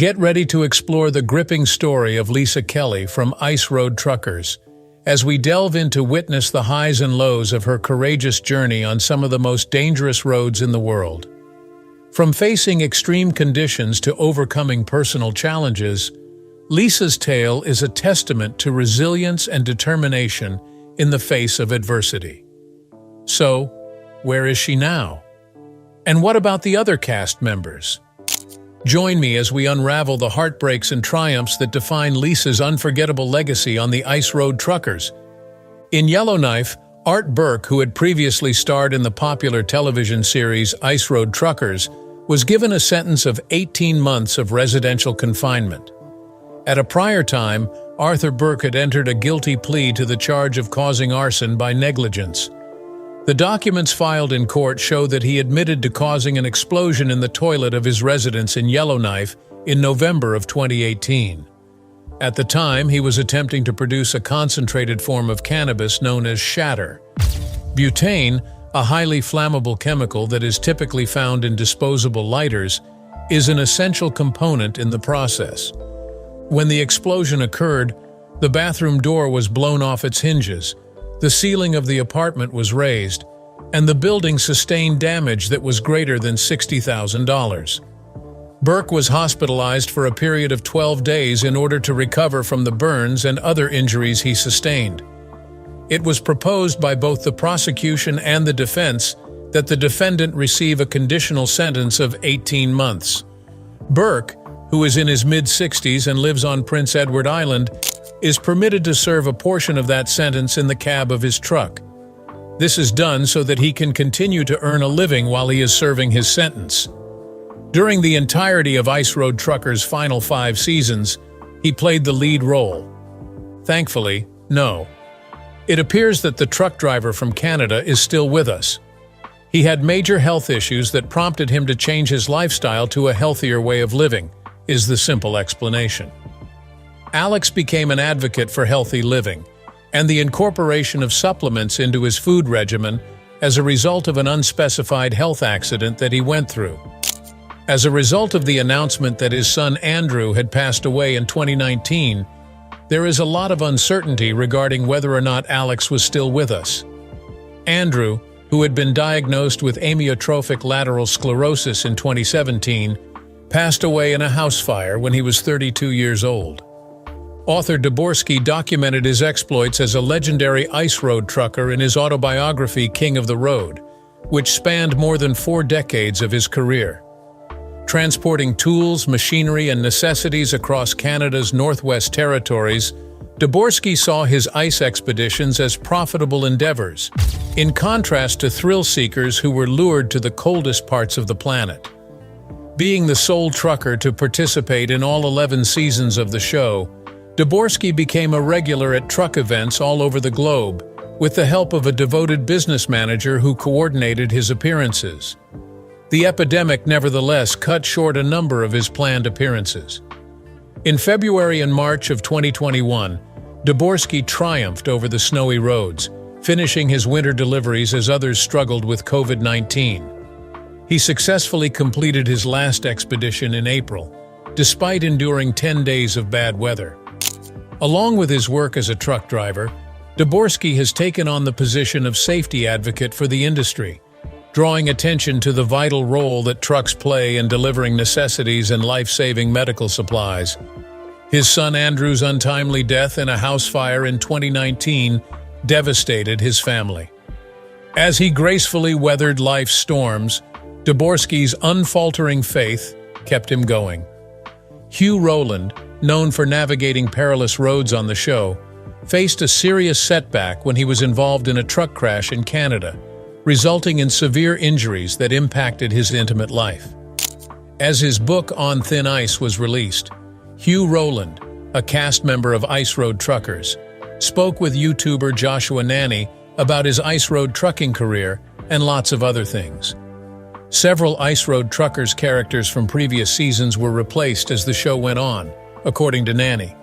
Get ready to explore the gripping story of Lisa Kelly from Ice Road Truckers, as we delve in to witness the highs and lows of her courageous journey on some of the most dangerous roads in the world. From facing extreme conditions to overcoming personal challenges, Lisa's tale is a testament to resilience and determination in the face of adversity. So, where is she now? And what about the other cast members? Join me as we unravel the heartbreaks and triumphs that define Lisa's unforgettable legacy on the Ice Road Truckers. In Yellowknife, Art Burke, who had previously starred in the popular television series Ice Road Truckers, was given a sentence of 18 months of residential confinement. At a prior time, Arthur Burke had entered a guilty plea to the charge of causing arson by negligence. The documents filed in court show that he admitted to causing an explosion in the toilet of his residence in Yellowknife in November of 2018. At the time, he was attempting to produce a concentrated form of cannabis known as shatter. Butane, a highly flammable chemical that is typically found in disposable lighters, is an essential component in the process. When the explosion occurred, the bathroom door was blown off its hinges, the ceiling of the apartment was raised, and the building sustained damage that was greater than $60,000. Burke was hospitalized for a period of 12 days in order to recover from the burns and other injuries he sustained. It was proposed by both the prosecution and the defense that the defendant receive a conditional sentence of 18 months. Burke, who is in his mid-60s and lives on Prince Edward Island, is permitted to serve a portion of that sentence in the cab of his truck. This is done so that he can continue to earn a living while he is serving his sentence. During the entirety of Ice Road Truckers' final 5 seasons, he played the lead role. Thankfully, no. It appears that the truck driver from Canada is still with us. He had major health issues that prompted him to change his lifestyle to a healthier way of living, is the simple explanation. Alex became an advocate for healthy living and the incorporation of supplements into his food regimen as a result of an unspecified health accident that he went through. As a result of the announcement that his son Andrew had passed away in 2019, there is a lot of uncertainty regarding whether or not Alex was still with us. Andrew, who had been diagnosed with amyotrophic lateral sclerosis in 2017, passed away in a house fire when he was 32 years old. Author Deborski documented his exploits as a legendary ice road trucker in his autobiography King of the Road, which spanned more than 4 decades of his career. Transporting tools, machinery, and necessities across Canada's Northwest Territories, Deborski saw his ice expeditions as profitable endeavors, in contrast to thrill-seekers who were lured to the coldest parts of the planet. Being the sole trucker to participate in all 11 seasons of the show, Deborski became a regular at truck events all over the globe, with the help of a devoted business manager who coordinated his appearances. The epidemic nevertheless cut short a number of his planned appearances. In February and March of 2021, Deborski triumphed over the snowy roads, finishing his winter deliveries as others struggled with COVID-19. He successfully completed his last expedition in April, despite enduring 10 days of bad weather. Along with his work as a truck driver, Deborski has taken on the position of safety advocate for the industry, drawing attention to the vital role that trucks play in delivering necessities and life-saving medical supplies. His son Andrew's untimely death in a house fire in 2019 devastated his family. As he gracefully weathered life's storms, Deborski's unfaltering faith kept him going. Hugh Rowland, known for navigating perilous roads on the show, faced a serious setback when he was involved in a truck crash in Canada, resulting in severe injuries that impacted his intimate life. As his book On Thin Ice was released, Hugh Rowland, a cast member of Ice Road Truckers, spoke with YouTuber Joshua Nanny about his ice road trucking career and lots of other things. Several Ice Road Truckers characters from previous seasons were replaced as the show went on, according to Nanny.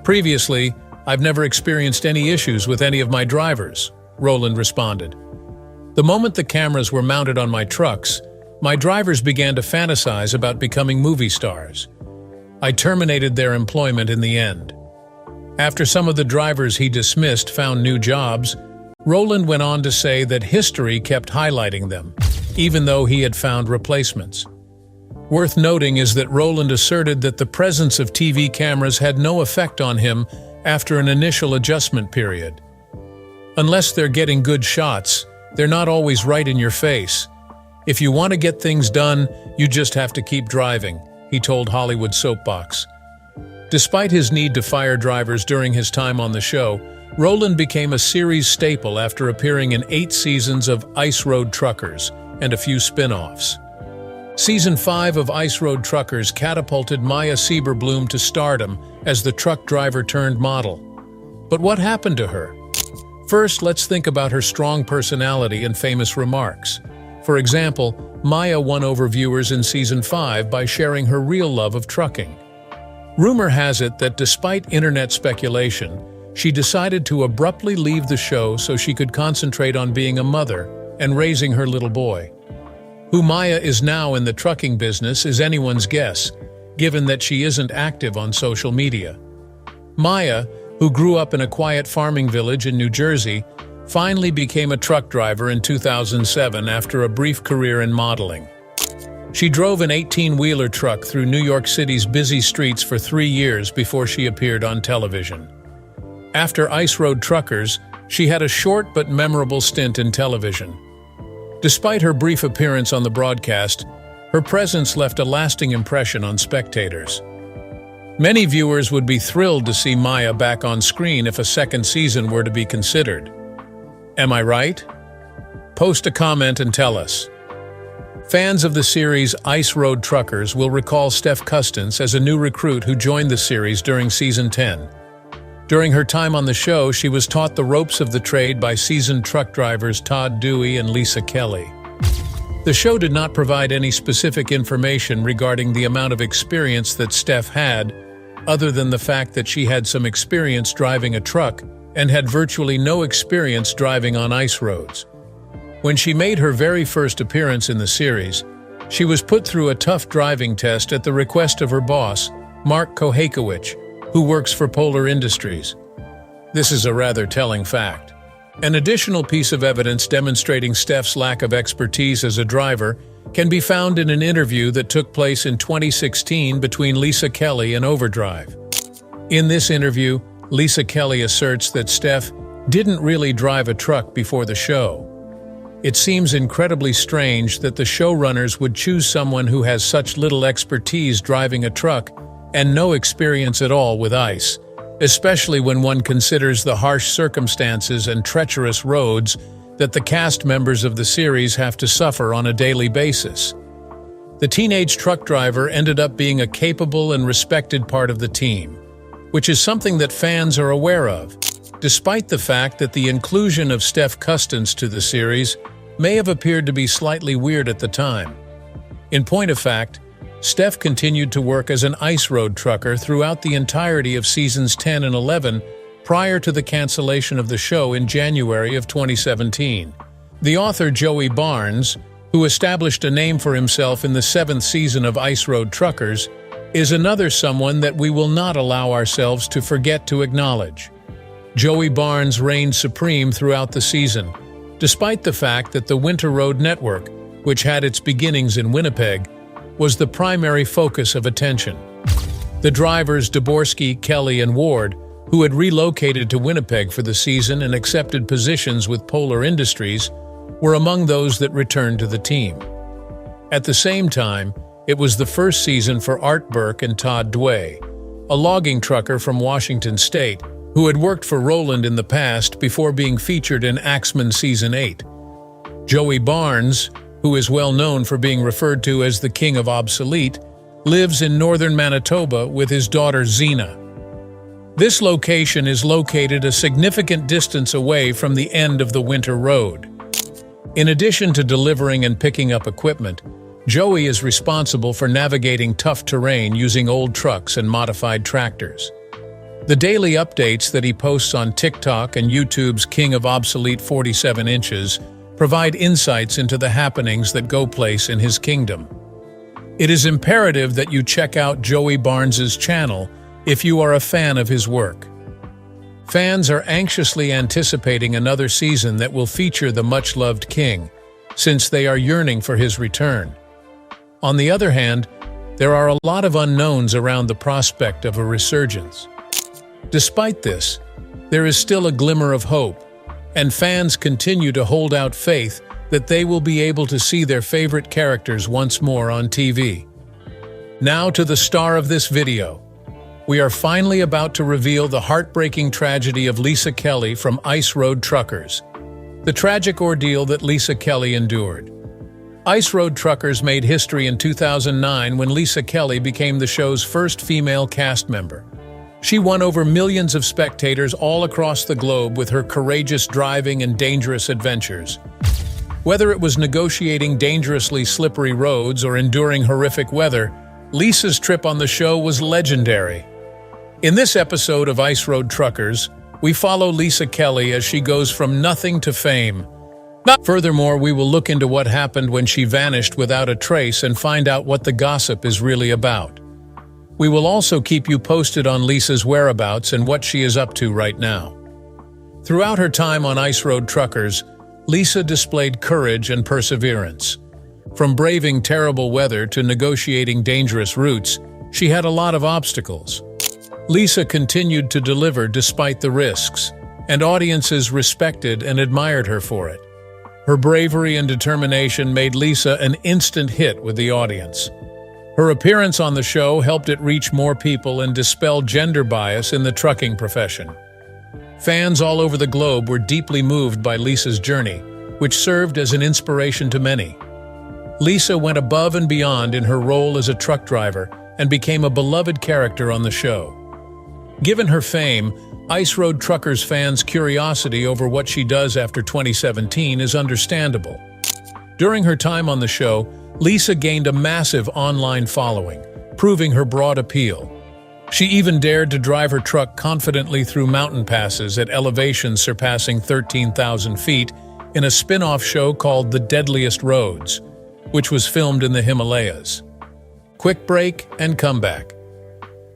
Previously, I've never experienced any issues with any of my drivers, Rowland responded. The moment the cameras were mounted on my trucks, my drivers began to fantasize about becoming movie stars. I terminated their employment in the end. After some of the drivers he dismissed found new jobs, Roland went on to say that history kept highlighting them, even though he had found replacements. Worth noting is that Roland asserted that the presence of TV cameras had no effect on him after an initial adjustment period. Unless they're getting good shots, they're not always right in your face. If you want to get things done, you just have to keep driving, he told Hollywood Soapbox. Despite his need to fire drivers during his time on the show, Roland became a series staple after appearing in 8 seasons of Ice Road Truckers and a few spin-offs. Season 5 of Ice Road Truckers catapulted Maya Sieberbloom to stardom as the truck driver turned model. But what happened to her? First, let's think about her strong personality and famous remarks. For example, Maya won over viewers in Season 5 by sharing her real love of trucking. Rumor has it that despite internet speculation, she decided to abruptly leave the show so she could concentrate on being a mother and raising her little boy. Who Maya is now in the trucking business is anyone's guess, given that she isn't active on social media. Maya, who grew up in a quiet farming village in New Jersey, finally became a truck driver in 2007 after a brief career in modeling. She drove an 18-wheeler truck through New York City's busy streets for 3 years before she appeared on television. After Ice Road Truckers, she had a short but memorable stint in television. Despite her brief appearance on the broadcast, her presence left a lasting impression on spectators. Many viewers would be thrilled to see Maya back on screen if a second season were to be considered. Am I right? Post a comment and tell us. Fans of the series Ice Road Truckers will recall Steph Custance as a new recruit who joined the series during Season 10. During her time on the show, she was taught the ropes of the trade by seasoned truck drivers Todd Dewey and Lisa Kelly. The show did not provide any specific information regarding the amount of experience that Steph had, other than the fact that she had some experience driving a truck and had virtually no experience driving on ice roads. When she made her very first appearance in the series, she was put through a tough driving test at the request of her boss, Mark Kohakowicz, who works for Polar Industries. This is a rather telling fact. An additional piece of evidence demonstrating Steph's lack of expertise as a driver can be found in an interview that took place in 2016 between Lisa Kelly and Overdrive. In this interview, Lisa Kelly asserts that Steph didn't really drive a truck before the show. It seems incredibly strange that the showrunners would choose someone who has such little expertise driving a truck and no experience at all with ice, especially when one considers the harsh circumstances and treacherous roads that the cast members of the series have to suffer on a daily basis. The teenage truck driver ended up being a capable and respected part of the team, which is something that fans are aware of, despite the fact that the inclusion of Steph Custance to the series may have appeared to be slightly weird at the time. In point of fact, Steph continued to work as an ice road trucker throughout the entirety of seasons 10 and 11 prior to the cancellation of the show in January of 2017. The author Joey Barnes, who established a name for himself in the 7th season of Ice Road Truckers, is another someone that we will not allow ourselves to forget to acknowledge. Joey Barnes reigned supreme throughout the season, despite the fact that the Winter Road Network, which had its beginnings in Winnipeg, was the primary focus of attention. The drivers Dvorsky, Kelly, and Ward, who had relocated to Winnipeg for the season and accepted positions with Polar Industries, were among those that returned to the team. At the same time, it was the first season for Art Burke and Todd Dway, a logging trucker from Washington State, who had worked for Roland in the past before being featured in Axeman Season 8. Joey Barnes, who is well known for being referred to as the King of Obsolete, lives in northern Manitoba with his daughter Zena. This location is located a significant distance away from the end of the Winter Road. In addition to delivering and picking up equipment, Joey is responsible for navigating tough terrain using old trucks and modified tractors. The daily updates that he posts on TikTok and YouTube's King of Obsolete 47 Inches provide insights into the happenings that go place in his kingdom. It is imperative that you check out Joey Barnes's channel if you are a fan of his work. Fans are anxiously anticipating another season that will feature the much-loved King, since they are yearning for his return. On the other hand, there are a lot of unknowns around the prospect of a resurgence. Despite this, there is still a glimmer of hope, and fans continue to hold out faith that they will be able to see their favorite characters once more on TV. Now to the star of this video. We are finally about to reveal the heartbreaking tragedy of Lisa Kelly from Ice Road Truckers. The tragic ordeal that Lisa Kelly endured. Ice Road Truckers made history in 2009 when Lisa Kelly became the show's first female cast member. She won over millions of spectators all across the globe with her courageous driving and dangerous adventures. Whether it was negotiating dangerously slippery roads or enduring horrific weather, Lisa's trip on the show was legendary. In this episode of Ice Road Truckers, we follow Lisa Kelly as she goes from nothing to fame. Furthermore, we will look into what happened when she vanished without a trace and find out what the gossip is really about. We will also keep you posted on Lisa's whereabouts and what she is up to right now. Throughout her time on Ice Road Truckers, Lisa displayed courage and perseverance. From braving terrible weather to negotiating dangerous routes, she had a lot of obstacles. Lisa continued to deliver despite the risks, and audiences respected and admired her for it. Her bravery and determination made Lisa an instant hit with the audience. Her appearance on the show helped it reach more people and dispel gender bias in the trucking profession. Fans all over the globe were deeply moved by Lisa's journey, which served as an inspiration to many. Lisa went above and beyond in her role as a truck driver and became a beloved character on the show. Given her fame, Ice Road Truckers fans' curiosity over what she does after 2017 is understandable. During her time on the show, Lisa gained a massive online following, proving her broad appeal. She even dared to drive her truck confidently through mountain passes at elevations surpassing 13,000 feet in a spin-off show called The Deadliest Roads, which was filmed in the Himalayas. Quick break and comeback.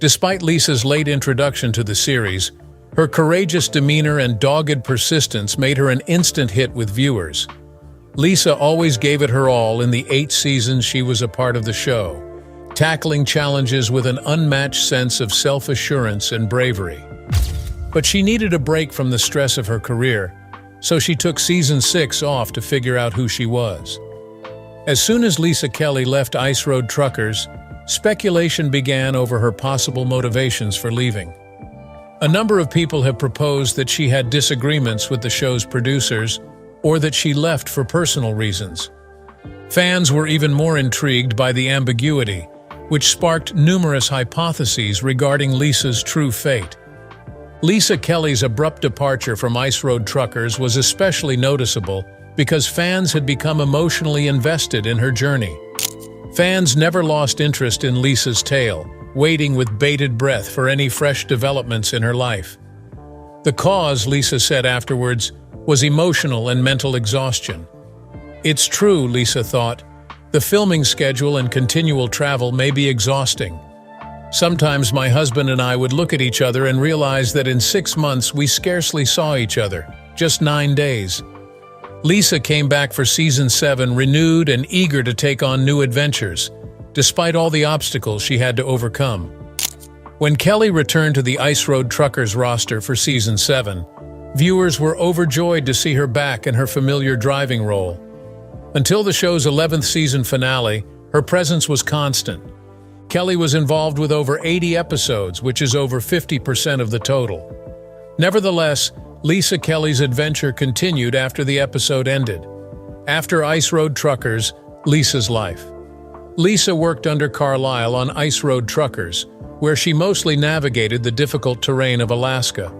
Despite Lisa's late introduction to the series, her courageous demeanor and dogged persistence made her an instant hit with viewers. Lisa always gave it her all in the 8 seasons she was a part of the show, tackling challenges with an unmatched sense of self-assurance and bravery. But she needed a break from the stress of her career, so she took Season 6 off to figure out who she was. As soon as Lisa Kelly left Ice Road Truckers, speculation began over her possible motivations for leaving. A number of people have proposed that she had disagreements with the show's producers, or that she left for personal reasons. Fans were even more intrigued by the ambiguity, which sparked numerous hypotheses regarding Lisa's true fate. Lisa Kelly's abrupt departure from Ice Road Truckers was especially noticeable because fans had become emotionally invested in her journey. Fans never lost interest in Lisa's tale, waiting with bated breath for any fresh developments in her life. The cause, Lisa said afterwards, was emotional and mental exhaustion. It's true, Lisa thought. The filming schedule and continual travel may be exhausting. Sometimes my husband and I would look at each other and realize that in 6 months we scarcely saw each other, just 9 days. Lisa came back for Season 7 renewed and eager to take on new adventures, despite all the obstacles she had to overcome. When Kelly returned to the Ice Road Truckers roster for Season 7, viewers were overjoyed to see her back in her familiar driving role. Until the show's 11th season finale, her presence was constant. Kelly was involved with over 80 episodes, which is over 50% of the total. Nevertheless, Lisa Kelly's adventure continued after the episode ended. After Ice Road Truckers, Lisa's life. Lisa worked under Carlisle on Ice Road Truckers, where she mostly navigated the difficult terrain of Alaska.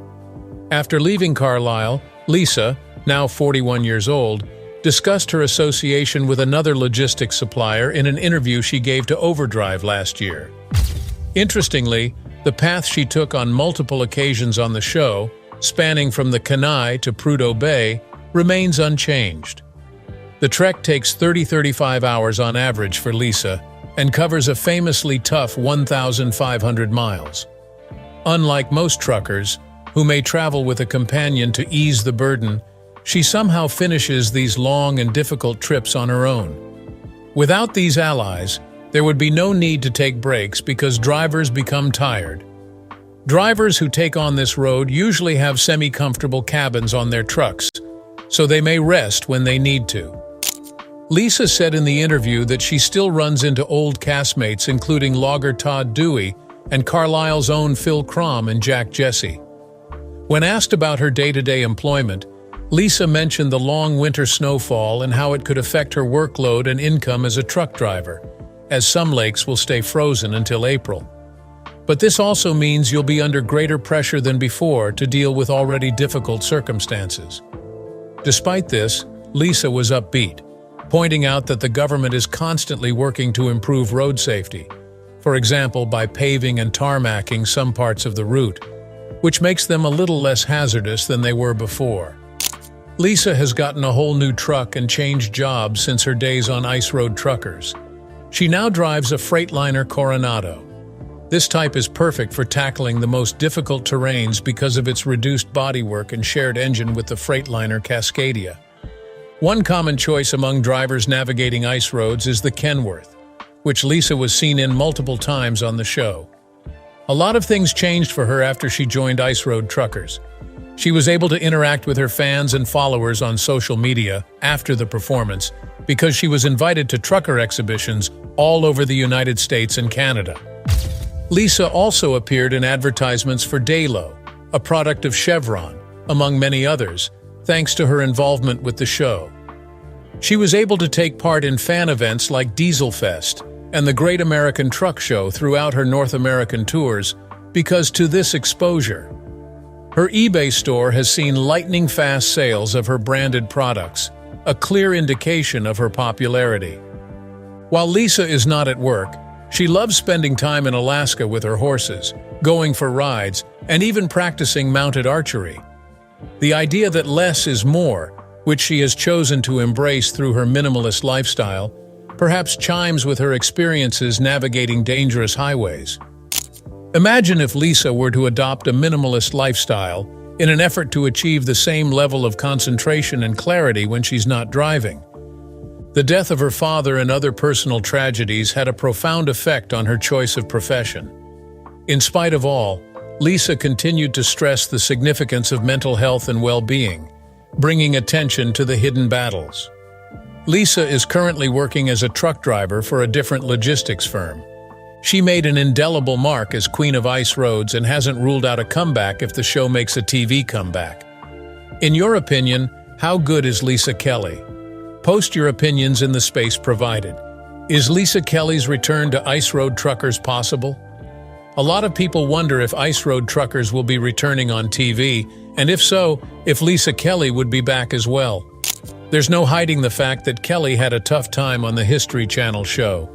After leaving Carlisle, Lisa, now 41 years old, discussed her association with another logistics supplier in an interview she gave to Overdrive last year. Interestingly, the path she took on multiple occasions on the show, spanning from the Kenai to Prudhoe Bay, remains unchanged. The trek takes 30-35 hours on average for Lisa, and covers a famously tough 1,500 miles. Unlike most truckers, who may travel with a companion to ease the burden, she somehow finishes these long and difficult trips on her own. Without these allies, there would be no need to take breaks because drivers become tired. Drivers who take on this road usually have semi-comfortable cabins on their trucks, so they may rest when they need to. Lisa said in the interview that she still runs into old castmates including logger Todd Dewey and Carlisle's own Phil Crom and Jack Jesse. When asked about her day-to-day employment, Lisa mentioned the long winter snowfall and how it could affect her workload and income as a truck driver, as some lakes will stay frozen until April. But this also means you'll be under greater pressure than before to deal with already difficult circumstances. Despite this, Lisa was upbeat, pointing out that the government is constantly working to improve road safety, for example by paving and tarmacking some parts of the route, which makes them a little less hazardous than they were before. Lisa has gotten a whole new truck and changed jobs since her days on ice road truckers. She now drives a Freightliner Coronado. This type is perfect for tackling the most difficult terrains because of its reduced bodywork and shared engine with the Freightliner Cascadia. One common choice among drivers navigating ice roads is the Kenworth, which Lisa was seen in multiple times on the show. A lot of things changed for her after she joined Ice Road Truckers. She was able to interact with her fans and followers on social media after the performance because she was invited to trucker exhibitions all over the United States and Canada. Lisa also appeared in advertisements for Daylo, a product of Chevron, among many others, thanks to her involvement with the show. She was able to take part in fan events like Diesel Fest and the Great American Truck Show throughout her North American tours because to this exposure. Her eBay store has seen lightning-fast sales of her branded products, a clear indication of her popularity. While Lisa is not at work, she loves spending time in Alaska with her horses, going for rides, and even practicing mounted archery. The idea that less is more, which she has chosen to embrace through her minimalist lifestyle, perhaps chimes with her experiences navigating dangerous highways. Imagine if Lisa were to adopt a minimalist lifestyle in an effort to achieve the same level of concentration and clarity when she's not driving. The death of her father and other personal tragedies had a profound effect on her choice of profession. In spite of all, Lisa continued to stress the significance of mental health and well-being, bringing attention to the hidden battles. Lisa is currently working as a truck driver for a different logistics firm. She made an indelible mark as Queen of Ice Roads and hasn't ruled out a comeback if the show makes a TV comeback. In your opinion, how good is Lisa Kelly? Post your opinions in the space provided. Is Lisa Kelly's return to Ice Road Truckers possible? A lot of people wonder if Ice Road Truckers will be returning on TV, and if so, if Lisa Kelly would be back as well. There's no hiding the fact that Kelly had a tough time on the History Channel show.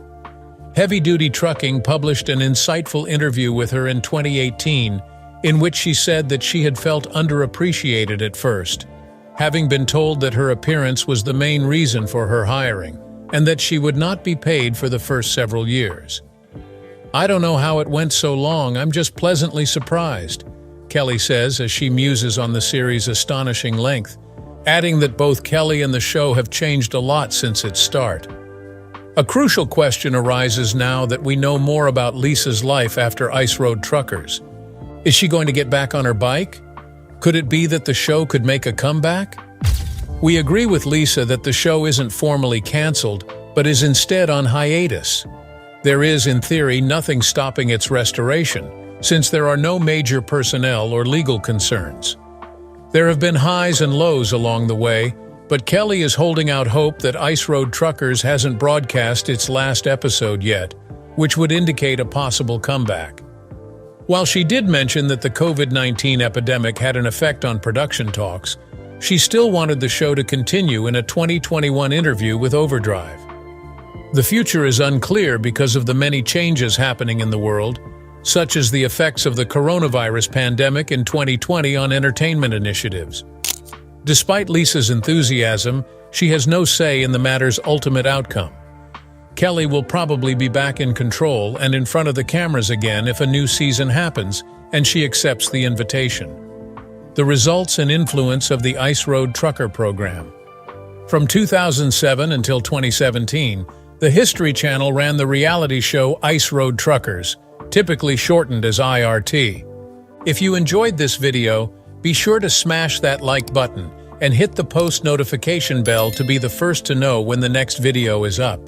Heavy Duty Trucking published an insightful interview with her in 2018, in which she said that she had felt underappreciated at first, having been told that her appearance was the main reason for her hiring, and that she would not be paid for the first several years. "I don't know how it went so long, I'm just pleasantly surprised," Kelly says as she muses on the series' astonishing length, adding that both Kelly and the show have changed a lot since its start. A crucial question arises now that we know more about Lisa's life after Ice Road Truckers. Is she going to get back on her bike? Could it be that the show could make a comeback? We agree with Lisa that the show isn't formally canceled, but is instead on hiatus. There is, in theory, nothing stopping its restoration, since there are no major personnel or legal concerns. There have been highs and lows along the way, but Kelly is holding out hope that Ice Road Truckers hasn't broadcast its last episode yet, which would indicate a possible comeback. While she did mention that the COVID-19 epidemic had an effect on production talks, she still wanted the show to continue in a 2021 interview with Overdrive. The future is unclear because of the many changes happening in the world, such as the effects of the coronavirus pandemic in 2020 on entertainment initiatives. Despite Lisa's enthusiasm, she has no say in the matter's ultimate outcome. Kelly will probably be back in control and in front of the cameras again if a new season happens and she accepts the invitation. The results and influence of the Ice Road Trucker program. From 2007 until 2017, the History Channel ran the reality show Ice Road Truckers, typically shortened as IRT. If you enjoyed this video, be sure to smash that like button and hit the post notification bell to be the first to know when the next video is up.